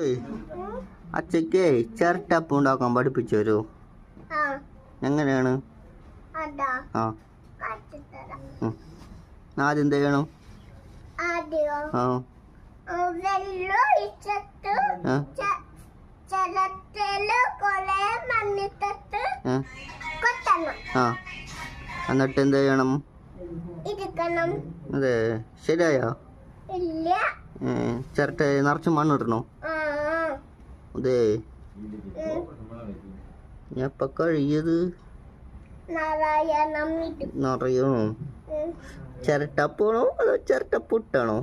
ഏയ്, അച്ഛക്കേ ചിരട്ടപ്പം ഉണ്ടാക്കാൻ പഠിപ്പിച്ചു തരൂ. എങ്ങനെയാണ്? ആ ആദ്യം എന്ത് ചെയ്യണം? ആ ആ എന്നിട്ട് എന്ത് ചെയ്യണം? അതെ, ശരിയായോ? ചിരട്ട നിറച്ച് മണ്ണിടണോ? അതെ, ഞാൻ ഇപ്പൊ കഴിയത് നിറയണോ? ചിരട്ടപ്പാണോ അതോ ചിരട്ടപ്പുട്ടാണോ?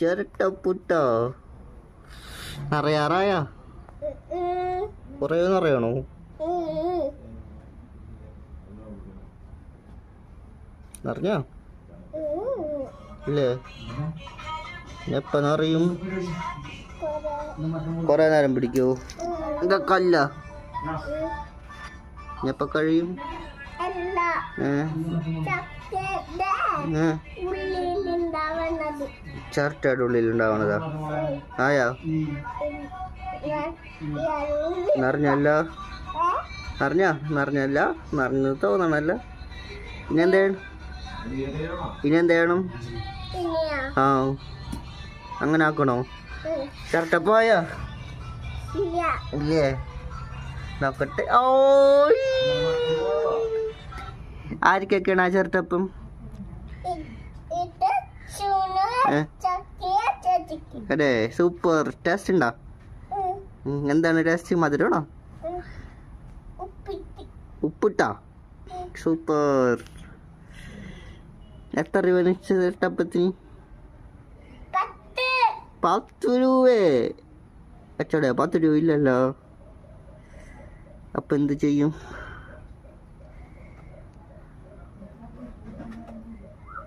ചിരട്ടപ്പുട്ടോ? നിറയാറായ കുറേ നിറയണോ? നിറഞ്ഞോ? ഇല്ലേ, എപ്പ നിറയും? കൊറേ നേരം പിടിക്കോ? ഇതൊക്കെ അല്ല, എപ്പ കഴിയും? ചിരട്ടയുടെ ഉള്ളിൽ ഉണ്ടാവണതാ? ആയാ നിറഞ്ഞല്ല? നിറഞ്ഞല്ല, നിറഞ്ഞു തോന്നണല്ല. ഇനി എന്ത് ചെയ്യണം? ആ അങ്ങനെ ആക്കണോ? ചിരട്ട പോയാ? ഇല്ലേ, നോക്കട്ടെ. ഓ, ആർക്കൊക്കെയാണ് ആ ചിരട്ടപ്പം? അതെ, സൂപ്പർ. ടേസ്റ്റ് ഉണ്ടോ? എന്താണ് ടേസ്റ്റ്? മധുരമാണോ? ഉപ്പിട്ടാ? സൂപ്പർ. എത്ര രൂപ ചിരട്ടപ്പത്തിന്? 10 രൂപ. കച്ചവട 10 രൂപ ഇല്ലല്ലോ. അപ്പൊ എന്ത് ചെയ്യും?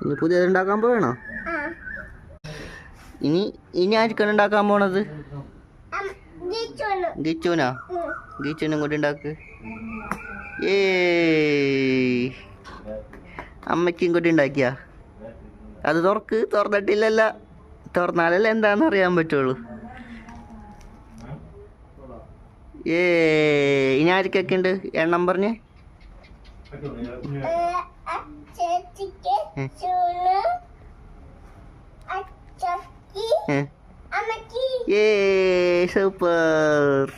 ഇനി പുതിയത് ഉണ്ടാക്കാൻ പോകണോ? ഇനി ആർക്കാണ് ഉണ്ടാക്കാൻ പോണത്? ഗിച്ചുനാ? ഗിച്ചുനും കൂടി ഉണ്ടാക്ക്. അമ്മയ്ക്കും കൂടി ഉണ്ടാക്കിയ അത് തുറന്നിട്ടില്ലല്ലോ. തുറന്നാലല്ലേ എന്താന്ന് അറിയാൻ പറ്റുള്ളൂ. ഇനി ആർക്കൊക്കെ ഉണ്ട്? എണ്ണം പറഞ്ഞേ. സൂപ്പർ.